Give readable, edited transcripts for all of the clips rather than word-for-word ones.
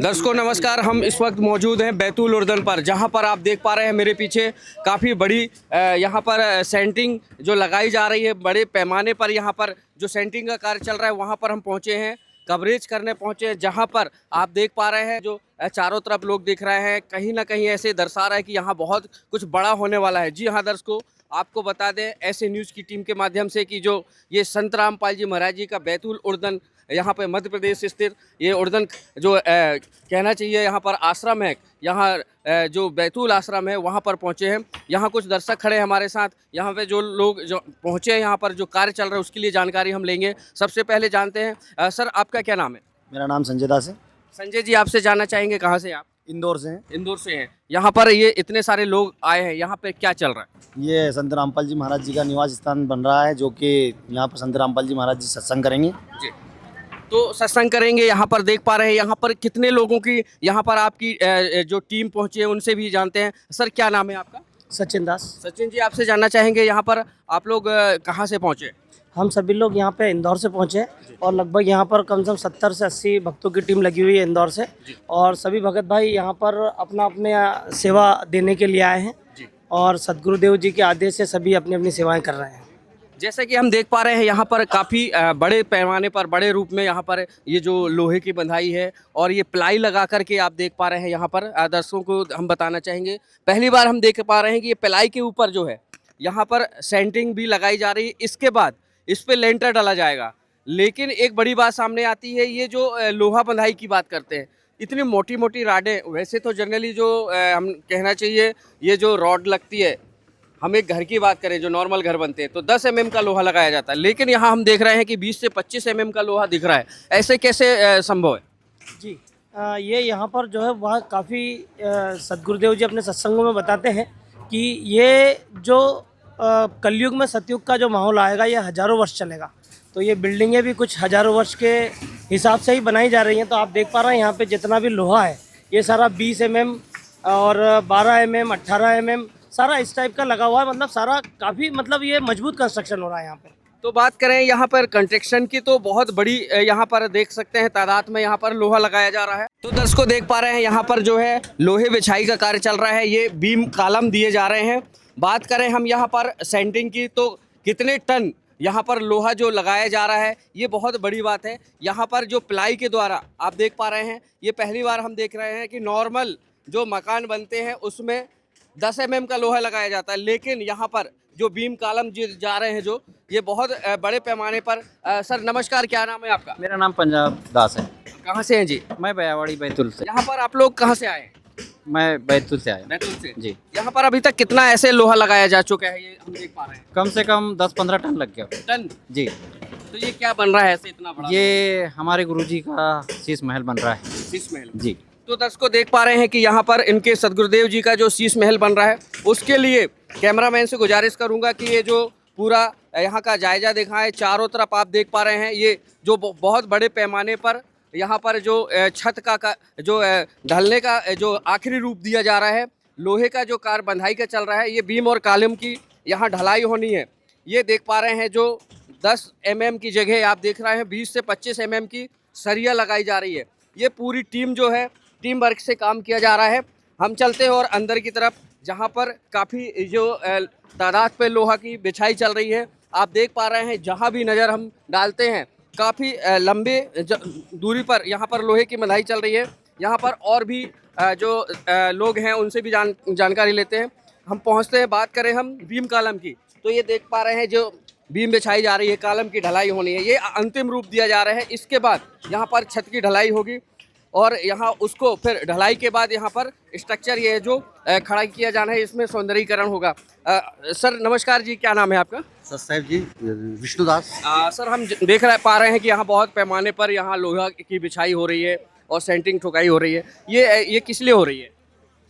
दर्शकों नमस्कार। हम इस वक्त मौजूद हैं बैतूल उर्दन पर, जहां पर आप देख पा रहे हैं मेरे पीछे काफ़ी बड़ी यहां पर सेंटिंग जो लगाई जा रही है। बड़े पैमाने पर यहां पर जो सेंटिंग का कार्य चल रहा है वहां पर हम पहुंचे हैं, कवरेज करने पहुंचे हैं, जहां पर आप देख पा रहे हैं जो चारों तरफ लोग दिख रहे हैं, कहीं ना कहीं ऐसे दर्शा रहा है कि यहाँ बहुत कुछ बड़ा होने वाला है। जी हाँ दर्शकों, आपको बता दें ऐसे न्यूज़ की टीम के माध्यम से कि जो ये संत रामपाल जी महाराज जी का बैतूल उर्दन यहाँ पे मध्य प्रदेश स्थित ये उर्दन जो कहना चाहिए यहाँ पर आश्रम है, यहाँ जो बैतूल आश्रम है वहाँ पर पहुँचे हैं। यहाँ कुछ दर्शक खड़े हैं हमारे साथ। यहाँ पे जो लोग जो पहुँचे हैं यहाँ पर जो कार्य चल रहा है उसके लिए जानकारी हम लेंगे। सबसे पहले जानते हैं सर आपका क्या नाम है? मेरा नाम संजय दास है। संजय जी, आपसे जानना चाहेंगे कहाँ से आप? इंदौर से हैं। इंदौर से हैं। यहाँ पर ये इतने सारे लोग आए हैं, यहाँ पे क्या चल रहा है? ये संत रामपाल जी महाराज जी का निवास स्थान बन रहा है, जो कि यहाँ पर संत रामपाल जी महाराज जी सत्संग करेंगे। जी, तो सत्संग करेंगे। यहाँ पर देख पा रहे हैं यहाँ पर कितने लोगों की यहाँ पर आपकी जो टीम पहुँची है उनसे भी जानते हैं। सर क्या नाम है आपका? सचिन दास। सचिन जी, आपसे जानना चाहेंगे यहाँ पर आप लोग कहाँ से पहुँचे? हम सभी लोग यहाँ पे इंदौर से पहुँचे और लगभग यहाँ पर कम से कम 70 से 80 भक्तों की टीम लगी हुई है इंदौर से। और सभी भगत भाई यहाँ पर अपने सेवा देने के लिए आए हैं और सदगुरुदेव जी के आदेश से सभी अपनी अपनी सेवाएं कर रहे हैं। जैसे कि हम देख पा रहे हैं यहाँ पर काफ़ी बड़े पैमाने पर, बड़े रूप में यहाँ पर ये जो लोहे की बंधाई है और ये प्लाई लगा करके आप देख पा रहे हैं। यहाँ पर दर्शकों को हम बताना चाहेंगे, पहली बार हम देख पा रहे हैं कि ये प्लाई के ऊपर जो है यहाँ पर सेंटिंग भी लगाई जा रही है। इसके बाद इस पर लेंटर डाला जाएगा। लेकिन एक बड़ी बात सामने आती है, ये जो लोहा बंधाई की बात करते हैं, इतनी मोटी मोटी राडें, वैसे तो जनरली जो हम कहना चाहिए ये जो रॉड लगती है, हम एक घर की बात करें जो नॉर्मल घर बनते हैं तो 10 mm का लोहा लगाया जाता है, लेकिन यहाँ हम देख रहे हैं कि 20 से 25 mm का लोहा दिख रहा है। ऐसे कैसे संभव है? जी ये यहाँ पर जो है वह काफ़ी सदगुरुदेव जी अपने सत्संगों में बताते हैं कि ये जो कलयुग में सतयुग का जो माहौल आएगा ये हज़ारों वर्ष चलेगा। तो ये बिल्डिंगें भी कुछ हज़ारों वर्ष के हिसाब से ही बनाई जा रही हैं। तो आप देख पा रहे हैं यहाँ पे जितना भी लोहा है ये सारा 20 mm और 12 mm 18 mm सारा इस टाइप का लगा हुआ है। मतलब सारा काफ़ी ये मजबूत कंस्ट्रक्शन हो रहा है यहाँ पे। तो बात करें यहाँ पर कंस्ट्रक्शन की तो बहुत बड़ी यहाँ पर देख सकते हैं तादाद में यहाँ पर लोहा लगाया जा रहा है। तो दर्शकों देख पा रहे हैं यहाँ पर जो है लोहे बिछाई का कार्य चल रहा है, ये बीम कॉलम दिए जा रहे हैं। बात करें हम यहाँ पर सेंटिंग की तो कितने टन यहाँ पर लोहा जो लगाया जा रहा है ये बहुत बड़ी बात है। यहाँ पर जो प्लाई के द्वारा आप देख पा रहे हैं, ये पहली बार हम देख रहे हैं कि नॉर्मल जो मकान बनते हैं उसमें 10 mm का लोहा लगाया जाता है, लेकिन यहाँ पर जो बीम कॉलम जा रहे हैं जो ये बहुत बड़े पैमाने पर। सर नमस्कार, क्या नाम है आपका? मेरा नाम पंजाब दास है। कहाँ से हैं जी? मैं बयावाड़ी बैतूल से। यहाँ पर आप लोग कहाँ से आए हैं? मैं बैतूल से आया। बैतूल से जी। यहाँ पर अभी तक कितना ऐसे लोहा लगाया जा चुका है ये हम देख पा रहे हैं? कम से कम 10-15 टन लग गया। टन? जी। तो ये क्या बन रहा है ऐसे इतना बड़ा? ये हमारे गुरुजी का शीश महल बन रहा है। शीश महल? जी। तो दर्शकों देख पा रहे हैं कि यहाँ पर इनके सदगुरुदेव जी का जो शीश महल बन रहा है, उसके लिए कैमरामैन से गुजारिश करूँगा कि ये जो पूरा यहाँ का जायजा दिखाएं। चारों तरफ आप देख पा रहे हैं ये जो बहुत बड़े पैमाने पर यहाँ पर जो छत का जो ढलने का जो आखिरी रूप दिया जा रहा है, लोहे का जो कार बंधाई का चल रहा है, ये बीम और कॉलम की यहाँ ढलाई होनी है। ये देख पा रहे हैं जो 10 mm की जगह आप देख रहे हैं 20 से 25 mm की सरिया लगाई जा रही है। ये पूरी टीम जो है टीम वर्क से काम किया जा रहा है। हम चलते हैं और अंदर की तरफ जहाँ पर काफ़ी जो तादाद पे लोहा की बिछाई चल रही है। आप देख पा रहे हैं जहाँ भी नज़र हम डालते हैं काफ़ी लंबे दूरी पर यहाँ पर लोहे की बंधाई चल रही है। यहाँ पर और भी जो लोग हैं उनसे भी जानकारी लेते हैं। हम पहुँचते हैं, बात करें हम बीम कॉलम की तो ये देख पा रहे हैं जो बीम बिछाई जा रही है, कॉलम की ढलाई होनी है, ये अंतिम रूप दिया जा रहा है। इसके बाद यहाँ पर छत की ढलाई होगी और यहाँ उसको फिर ढलाई के बाद यहाँ पर स्ट्रक्चर ये जो खड़ा किया जाना है, इसमें सौंदर्यीकरण होगा। सर नमस्कार जी, क्या नाम है आपका? सर साहब जी विष्णुदास। सर हम पा रहे हैं कि यहाँ बहुत पैमाने पर यहाँ लोहा की बिछाई हो रही है और सेंटिंग ठुकाई हो रही है, ये किस लिए हो रही है?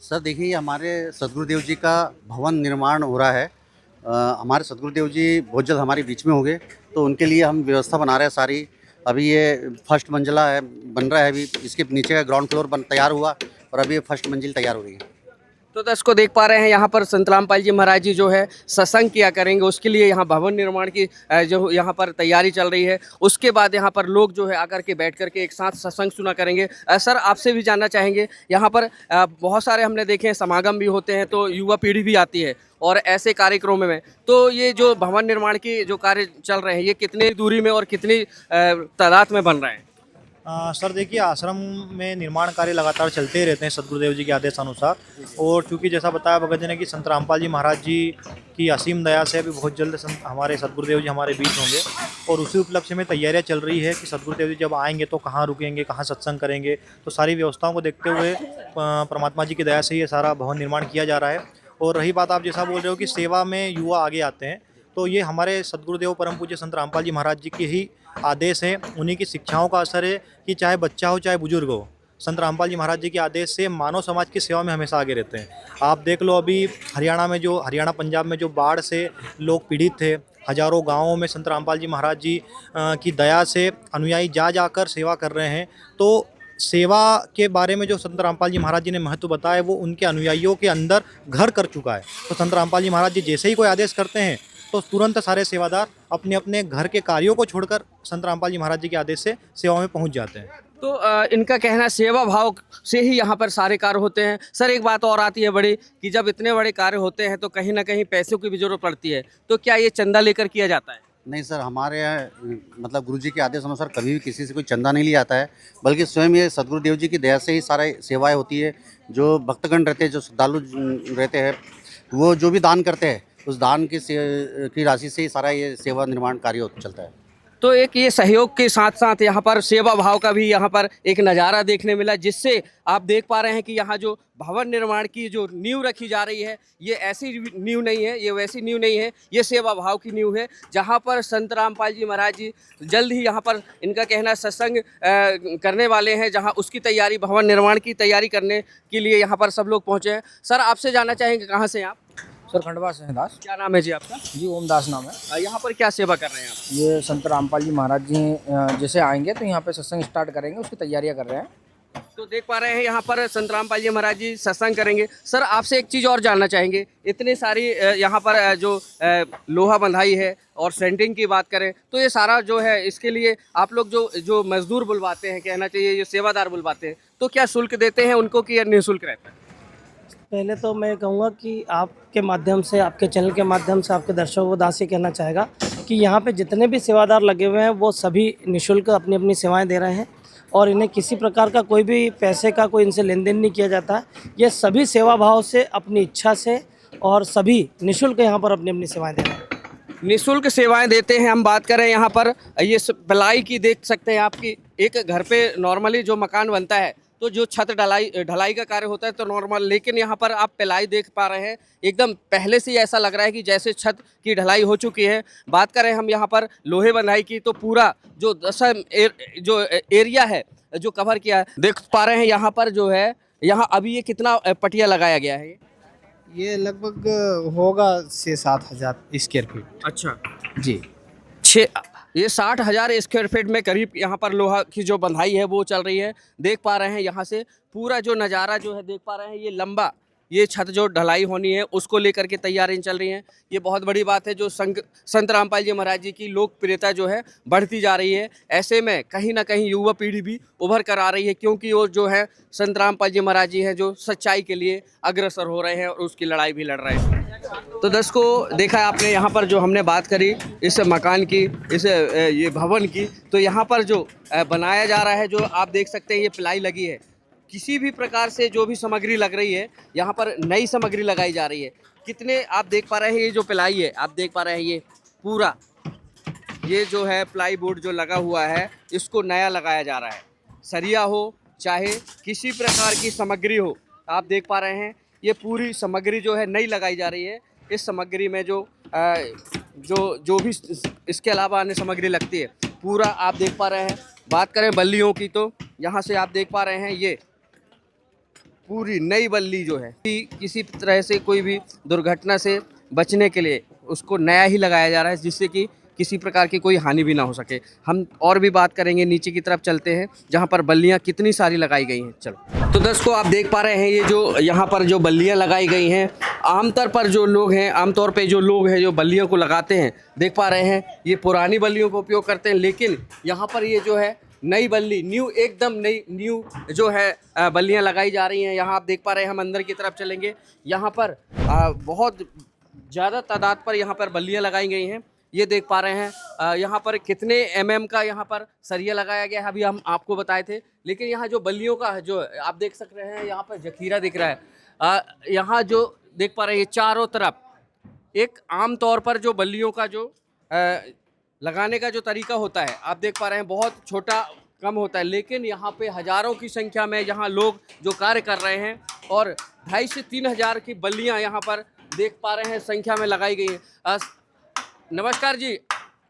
सर देखिए, हमारे सदगुरुदेव जी का भवन निर्माण हो रहा है। हमारे सदगुरुदेव जी बहुत जल्द हमारे बीच में होंगे, तो उनके लिए हम व्यवस्था बना रहे हैं सारी। अभी ये फर्स्ट मंजिला है, बन रहा है अभी, इसके नीचे का ग्राउंड फ्लोर तैयार हुआ और अभी ये फर्स्ट मंजिल तैयार हो रही है। तो दर्शकों देख पा रहे हैं यहाँ पर संत रामपाल जी महाराज जी जो है सत्संग किया करेंगे, उसके लिए यहाँ भवन निर्माण की जो यहाँ पर तैयारी चल रही है। उसके बाद यहाँ पर लोग जो है आकर के बैठ करके एक साथ सत्संग सुना करेंगे। सर आपसे भी जानना चाहेंगे, यहाँ पर बहुत सारे हमने देखे हैं समागम भी होते हैं, तो युवा पीढ़ी भी आती है और ऐसे कार्यक्रमों में, तो ये जो भवन निर्माण की जो कार्य चल रहे हैं ये कितनी दूरी में और कितनी तादाद में बन रहे हैं? सर देखिए, आश्रम में निर्माण कार्य लगातार चलते ही रहते हैं सदगुरुदेव जी के आदेश अनुसार। और चूँकि जैसा बताया भगत जी ने कि संत रामपाल जी महाराज जी की असीम दया से अभी बहुत जल्द हमारे सदगुरुदेव जी हमारे बीच होंगे, और उसी उपलक्ष्य में तैयारियां चल रही है कि सदगुरुदेव जी जब आएंगे तो कहाँ रुकेंगे, कहाँ सत्संग करेंगे। तो सारी व्यवस्थाओं को देखते हुए परमात्मा जी की दया से ये सारा भवन निर्माण किया जा रहा है। और रही बात, आप जैसा बोल रहे हो कि सेवा में युवा आगे आते हैं, तो ये हमारे सदगुरुदेव परम पूज्य संत रामपाल जी महाराज जी की ही आदेश है, उन्हीं की शिक्षाओं का असर है कि चाहे बच्चा हो चाहे बुजुर्ग हो, संत रामपाल जी महाराज जी के आदेश से मानव समाज की सेवा में हमेशा आगे रहते हैं। आप देख लो, अभी हरियाणा पंजाब में जो बाढ़ से लोग पीड़ित थे, हजारों गांवों में संत रामपाल जी महाराज जी की दया से अनुयायी जा जाकर सेवा कर रहे हैं। तो सेवा के बारे में जो संत रामपाल जी महाराज जी ने महत्व बताया वो उनके अनुयायियों के अंदर घर कर चुका है। तो संत रामपाल जी महाराज जी जैसे ही कोई आदेश करते हैं तो तुरंत सारे सेवादार अपने अपने घर के कार्यों को छोड़कर संत रामपाल जी महाराज जी के आदेश से सेवा में पहुंच जाते हैं। तो इनका कहना सेवा भाव से ही यहाँ पर सारे कार्य होते हैं। सर एक बात और आती है बड़ी, कि जब इतने बड़े कार्य होते हैं तो कहीं ना कहीं पैसों की भी जरूरत पड़ती है, तो क्या ये चंदा लेकर किया जाता है? नहीं सर, हमारे यहाँ मतलब गुरुजी के आदेश अनुसार कभी भी किसी से कोई चंदा नहीं लिया जाता है, बल्कि स्वयं ये सदगुरुदेव जी की दया से ही सारी सेवाएं होती है। जो भक्तगण रहते हैं, जो श्रद्धालु रहते हैं, वो जो भी दान करते हैं उस दान की राशि से ही सारा ये सेवा निर्माण कार्य चलता है। तो एक ये सहयोग के साथ साथ यहाँ पर सेवा भाव का भी यहाँ पर एक नज़ारा देखने मिला, जिससे आप देख पा रहे हैं कि यहाँ जो भवन निर्माण की जो नींव रखी जा रही है ये ऐसी नींव नहीं है, ये वैसी नींव नहीं है, ये सेवा भाव की नींव है, जहाँ पर संत रामपाल जी महाराज जी जल्द ही यहाँ पर इनका कहना सत्संग करने वाले हैं, जहाँ उसकी तैयारी, भवन निर्माण की तैयारी करने के लिए यहाँ पर सब लोग पहुँचे हैं। सर आपसे जानना चाहेंगे कहाँ से आप? सर खंडवा से हैं दास। क्या नाम है जी आपका? जी ओम दास नाम है। यहाँ पर क्या सेवा कर रहे हैं आप? ये संत रामपाल जी महाराज जी जैसे आएंगे तो यहाँ पे सत्संग स्टार्ट करेंगे, उसकी तैयारियां कर रहे हैं। तो देख पा रहे हैं यहाँ पर संत रामपाल जी महाराज जी सत्संग करेंगे। सर आपसे एक चीज़ और जानना चाहेंगे, इतनी सारी यहाँ पर जो लोहा बंधाई है और सेंटिंग की बात करें तो ये सारा जो है, इसके लिए आप लोग जो मजदूर बुलवाते हैं, कहना चाहिए जो सेवादार बुलवाते हैं, तो क्या शुल्क देते हैं उनको कि निःशुल्क रहता है? पहले तो मैं कहूँगा कि आपके माध्यम से, आपके चैनल के माध्यम से आपके दर्शकों को दास ये कहना चाहेगा कि यहाँ पे जितने भी सेवादार लगे हुए हैं वो सभी निःशुल्क अपनी अपनी सेवाएं दे रहे हैं, और इन्हें किसी प्रकार का कोई भी पैसे का कोई इनसे लेन देन नहीं किया जाता है। ये सभी सेवा भाव से, अपनी इच्छा से, और सभी निःशुल्क यहाँ पर अपनी अपनी सेवाएँ दे रहे हैं। निःशुल्क सेवाएं देते हैं। हम बात करें यहाँ पर ये प्लाई की, देख सकते हैं आपकी एक घर पे नॉर्मली जो मकान बनता है तो जो छत ढलाई का कार्य होता है तो नॉर्मल, लेकिन यहाँ पर आप प्लाई देख पा रहे हैं, एकदम पहले से ही ऐसा लग रहा है कि जैसे छत की ढलाई हो चुकी है। बात करें हम यहाँ पर लोहे बंधाई की, तो पूरा जो जो एरिया है जो कवर किया है, देख पा रहे हैं यहाँ पर जो है, यहाँ अभी ये कितना पटिया लगाया गया है? ये लगभग होगा 6-7 हज़ार स्क्वायर फीट। अच्छा जी, ये 60,000 स्क्वायर फीट में करीब यहाँ पर लोहा की जो बंधाई है वो चल रही है। देख पा रहे हैं यहाँ से पूरा जो नज़ारा जो है देख पा रहे हैं, ये लंबा ये छत जो ढलाई होनी है उसको लेकर के तैयारियां चल रही हैं। ये बहुत बड़ी बात है, जो संत रामपाल जी महाराज जी की लोकप्रियता जो है बढ़ती जा रही है। ऐसे में कहीं ना कहीं युवा पीढ़ी भी उभर कर आ रही है, क्योंकि वो जो है संत रामपाल जी महाराज जी हैं जो सच्चाई के लिए अग्रसर हो रहे हैं और उसकी लड़ाई भी लड़ रहे हैं। तो दोस्तों देखा आपने यहाँ पर जो हमने बात करी इस मकान की, इस ये भवन की, तो यहाँ पर जो बनाया जा रहा है, जो आप देख सकते हैं ये प्लाई लगी है, किसी भी प्रकार से जो भी सामग्री लग रही है यहाँ पर नई सामग्री लगाई जा रही है। कितने आप देख पा रहे हैं, ये जो प्लाई है आप देख पा रहे हैं, ये पूरा ये जो है प्लाई बोर्ड जो लगा हुआ है इसको नया लगाया जा रहा है। सरिया हो चाहे किसी प्रकार की सामग्री हो, आप देख पा रहे हैं ये पूरी सामग्री जो है नई लगाई जा रही है। इस सामग्री में जो भी इसके अलावा अन्य सामग्री लगती है पूरा आप देख पा रहे हैं। बात करें बल्लियों की तो यहाँ से आप देख पा रहे हैं ये पूरी नई बल्ली जो है, किसी तरह से कोई भी दुर्घटना से बचने के लिए उसको नया ही लगाया जा रहा है, जिससे कि किसी प्रकार की कोई हानि भी ना हो सके। हम और भी बात करेंगे, नीचे की तरफ चलते हैं जहाँ पर बल्लियाँ कितनी सारी लगाई गई हैं। चलो, तो दर्शकों आप देख पा रहे हैं ये जो यहाँ पर जो बल्लियाँ लगाई गई हैं, आमतौर पर जो लोग हैं, आमतौर पे जो लोग हैं जो बल्लियों को लगाते हैं, देख पा रहे हैं ये पुरानी बल्लियों का उपयोग करते हैं, लेकिन यहाँ पर ये जो है नई बल्ली, न्यू, एकदम नई न्यू जो है बल्लियाँ लगाई जा रही हैं। यहाँ आप देख पा रहे हैं, हम अंदर की तरफ चलेंगे, यहाँ पर बहुत ज़्यादा तादाद पर यहाँ पर बल्लियाँ लगाई गई हैं। ये देख पा रहे हैं यहाँ पर कितने mm का यहाँ पर सरिया लगाया गया है, अभी हम आपको बताए थे। लेकिन यहाँ जो बल्लियों का जो आप देख सक रहे हैं, यहाँ पर जखीरा दिख रहा है। यहाँ जो देख पा रहे हैं चारों तरफ एक आम तौर पर जो बल्लियों का जो लगाने का जो तरीका होता है, आप देख पा रहे हैं बहुत छोटा कम होता है, लेकिन यहाँ पे हज़ारों की संख्या में यहाँ लोग जो कार्य कर रहे हैं और 2,500 से 3,000 की बल्लियाँ यहाँ पर देख पा रहे हैं संख्या में लगाई गई हैं। नमस्कार जी,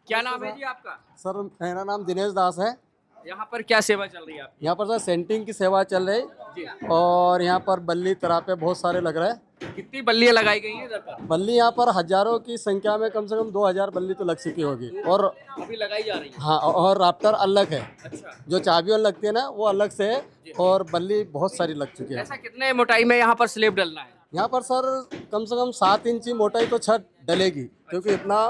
क्या नाम है जी आपका? सर मेरा नाम दिनेश दास है। यहाँ पर क्या सेवा चल रही है आपकी? यहाँ पर सर सेंटिंग की सेवा चल रही जी। और यहाँ पर बल्ली तरापे बहुत सारे लग रहे हैं। कितनी बल्लियाँ लगाई गई हैं इधर पर? बल्ली यहाँ पर हजारों की संख्या में कम से कम 2,000 बल्ली तो लग चुकी होगी। और अभी लगाई जा रही है? हाँ, और राफ्टर अलग है। अच्छा, जो चाबियों लगती है ना वो अलग से है, और बल्ली बहुत सारी लग चुकी है। ऐसा कितने मोटाई में यहाँ पर स्लेब डलना है? यहाँ पर सर कम से कम 7 इंची मोटाई तो छत डलेगी, क्योंकि इतना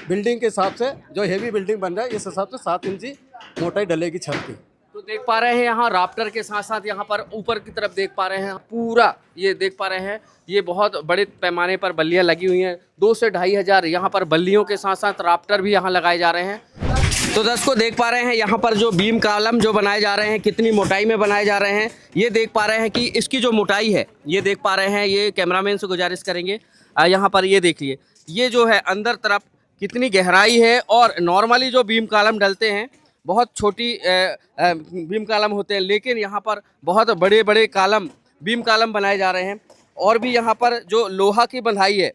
बिल्डिंग के हिसाब से जो हेवी बिल्डिंग बन रहा है इस हिसाब से 7 इंची मोटाई डलेगी छत की। तो देख पा रहे हैं यहाँ राफ्टर के साथ साथ यहाँ पर ऊपर की तरफ देख पा रहे हैं पूरा, ये देख पा रहे हैं ये बहुत बड़े पैमाने पर बल्लियाँ लगी हुई हैं। 2 से 2,500 यहाँ पर बल्लियों के साथ साथ राफ्टर भी यहाँ लगाए जा रहे हैं। तो दर्शकों देख पा रहे हैं यहाँ पर जो बीम कॉलम जो बनाए जा रहे हैं कितनी मोटाई में बनाए जा रहे हैं, ये देख पा रहे हैं कि इसकी जो मोटाई है ये देख पा रहे हैं। ये कैमरामैन से गुजारिश करेंगे, यहाँ पर ये देखिए ये जो है अंदर तरफ कितनी गहराई है। और नॉर्मली जो बीम कॉलम डलते हैं बहुत छोटी बीम कॉलम होते हैं, लेकिन यहाँ पर बहुत बड़े बड़े कॉलम बीम कॉलम बनाए जा रहे हैं। और भी यहाँ पर जो लोहा की बंधाई है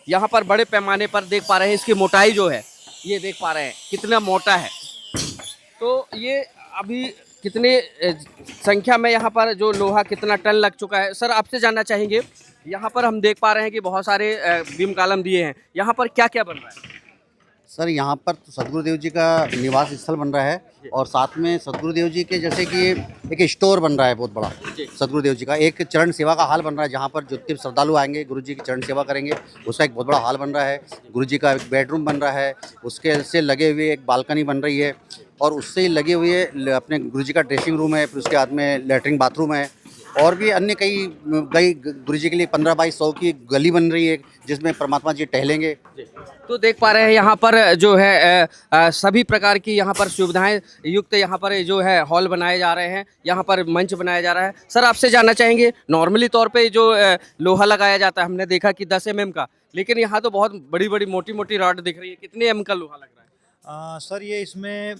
यहाँ पर बड़े पैमाने पर देख पा रहे हैं, इसकी मोटाई जो है ये देख पा रहे हैं कितना मोटा है। तो ये अभी कितने संख्या में यहाँ पर जो लोहा कितना टन लग चुका है। सर आपसे जानना चाहेंगे, यहाँ पर हम देख पा रहे हैं कि बहुत सारे बीम कॉलम दिए हैं, यहाँ पर क्या क्या बन रहा है? सर यहाँ पर तो सदगुरुदेव जी का निवास स्थल बन रहा है, और साथ में सदगुरुदेव जी के जैसे कि एक स्टोर बन रहा है बहुत बड़ा सदगुरुदेव जी का। एक चरण सेवा का हाल बन रहा है, जहाँ पर जितने श्रद्धालु आएंगे गुरु जी की चरण सेवा करेंगे, उसका एक बहुत बड़ा हाल बन रहा है। गुरु जी का एक बेडरूम बन रहा है, उसके से लगे हुए एक बालकनी बन रही है, और उससे लगे हुए अपने गुरु जी का ड्रेसिंग रूम है, फिर उसके बाद में लेटरिन बाथरूम है, और भी अन्य कई गुरु जी के लिए 15 बाई 100 की गली बन रही है जिसमें परमात्मा जी टहलेंगे। तो देख पा रहे हैं यहाँ पर जो है सभी प्रकार की यहाँ पर सुविधाएं युक्त यहाँ पर जो है हॉल बनाए जा रहे हैं, यहाँ पर मंच बनाया जा रहा है। सर आपसे जानना चाहेंगे, नॉर्मली तौर पे जो लोहा लगाया जाता है हमने देखा कि 10 mm का, लेकिन यहाँ तो बहुत बड़ी बड़ी मोटी मोटी रॉड दिख रही है, कितने mm का लोहा लग रहा है? सर ये इसमें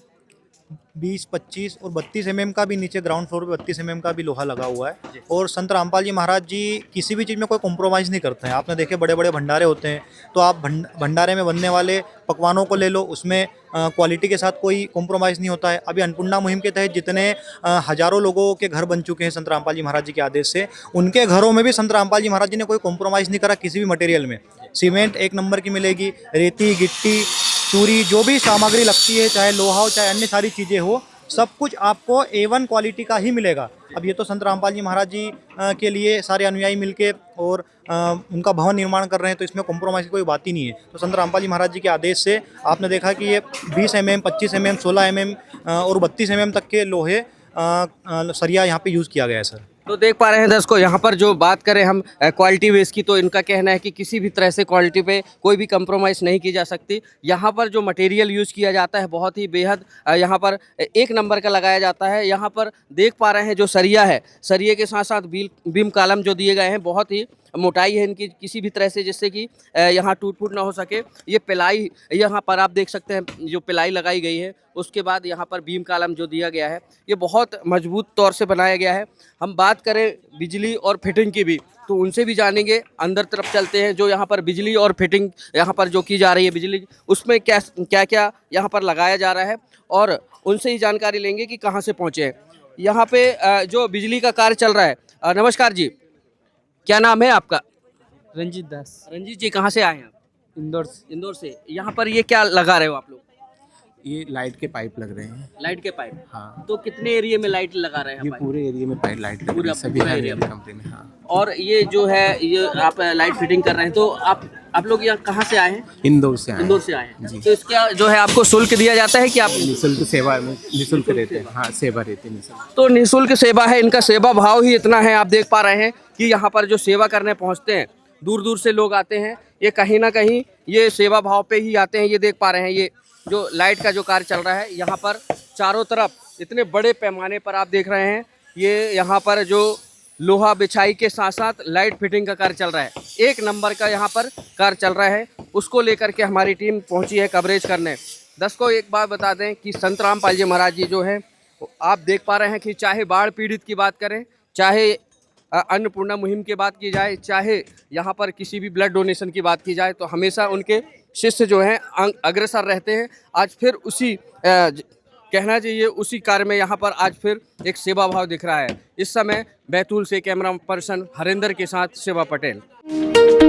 20, 25 और 32 mm का भी, नीचे ग्राउंड फ्लोर पे 32 mm का भी लोहा लगा हुआ है। और संत रामपाल जी महाराज जी किसी भी चीज़ में कोई कॉम्प्रोमाइज़ नहीं करते हैं। आपने देखे बड़े बड़े भंडारे होते हैं, तो आप भंडारे में बनने वाले पकवानों को ले लो, उसमें क्वालिटी के साथ कोई कॉम्प्रोमाइज़ नहीं होता है। अभी अन्नपूर्णा मुहिम के तहत जितने हज़ारों लोगों के घर बन चुके हैं संत रामपाल जी महाराज जी के आदेश से, उनके घरों में भी संत रामपाल जी महाराज जी ने कोई कॉम्प्रोमाइज़ नहीं करा किसी भी मटेरियल में। सीमेंट 1 नंबर की मिलेगी, रेती गिट्टी चूरी जो भी सामग्री लगती है, चाहे लोहा हो चाहे अन्य सारी चीज़ें हो, सब कुछ आपको A1 क्वालिटी का ही मिलेगा। अब ये तो संत रामपाल जी महाराज जी के लिए सारे अनुयायी मिलके और उनका भवन निर्माण कर रहे हैं, तो इसमें कॉम्प्रोमाइज़ की कोई बात ही नहीं है। तो संत रामपाल जी महाराज जी के आदेश से आपने देखा कि ये 20 mm, 25 mm, 16 mm और 32 mm तक के लोहे सरिया यहाँ पे यूज़ किया गया है सर। तो देख पा रहे हैं दर्शकों, यहाँ पर जो बात करें हम क्वालिटी बेस की, तो इनका कहना है कि किसी भी तरह से क्वालिटी पे कोई भी कंप्रोमाइज़ नहीं की जा सकती। यहाँ पर जो मटेरियल यूज़ किया जाता है बहुत ही बेहद यहाँ पर 1 नंबर का लगाया जाता है। यहाँ पर देख पा रहे हैं जो सरिया है, सरिये के साथ साथ बीम कॉलम जो दिए गए हैं बहुत ही मोटाई है इनकी किसी भी तरह से, जिससे कि यहाँ टूट फूट ना हो सके। ये पिलाई यहाँ पर आप देख सकते हैं, जो पिलाई लगाई गई है, उसके बाद यहाँ पर बीम कॉलम जो दिया गया है ये बहुत मजबूत तौर से बनाया गया है। हम बात करें बिजली और फिटिंग की भी, तो उनसे भी जानेंगे। अंदर तरफ चलते हैं, जो यहाँ पर बिजली और फिटिंग यहाँ पर जो की जा रही है बिजली, उसमें क्या क्या यहाँ पर लगाया जा रहा है, और उनसे ही जानकारी लेंगे कि कहाँ से पहुँचे हैं। यहाँ पे जो बिजली का कार्य चल रहा है। नमस्कार जी, क्या नाम है आपका? रंजीत दास। रंजीत जी, कहाँ से आए हैं आप? इंदौर से। इंदौर से। यहाँ पर ये क्या लगा रहे हो आप लोग? ये लाइट के पाइप लग रहे हैं। लाइट के पाइप। हाँ, तो कितने एरिया में लाइट लगा रहे हैं ये पाइप? पूरे एरिया में पाइप लाइट लग रही पूरा- है, सभी पूरा हर एरिया में। कंपनी में। हाँ, और ये जो है ये आप लाइट फिटिंग कर रहे हैं, तो आप लोग यहाँ कहाँ से आए हैं? इंदौर से आए इंदौर हैं। से आए हैं। जी। तो इसका जो है आपको शुल्क दिया जाता है कि आप निःशुल्क सेवा में निःशुल्क रहते हैं। हाँ, सेवा रहती है निःशुल्क। तो निःशुल्क सेवा है, इनका सेवा भाव ही इतना है। आप देख पा रहे हैं कि यहाँ पर जो सेवा करने पहुँचते हैं, दूर दूर से लोग आते हैं, ये कहीं ना कहीं ये सेवा भाव पे ही आते हैं। ये देख पा रहे हैं, ये जो लाइट का जो कार्य चल रहा है यहाँ पर चारों तरफ इतने बड़े पैमाने पर आप देख रहे हैं, ये यहाँ पर जो लोहा बिछाई के साथ साथ लाइट फिटिंग का कार्य चल रहा है। एक नंबर का यहाँ पर कार्य चल रहा है, उसको लेकर के हमारी टीम पहुँची है कवरेज करने। दर्शकों, एक बात बता दें कि संत रामपाल जी महाराज जी जो हैं, आप देख पा रहे हैं कि चाहे बाढ़ पीड़ित की बात करें, चाहे अन्नपूर्णा मुहिम की बात की जाए, चाहे यहाँ पर किसी भी ब्लड डोनेशन की बात की जाए, तो हमेशा उनके शिष्य जो हैं अग्रसर रहते हैं। आज फिर उसी कहना चाहिए उसी कार्य में यहाँ पर आज फिर एक सेवा भाव दिख रहा है। इस समय बैतूल से कैमरा पर्सन हरिंदर के साथ शिवा पटेल।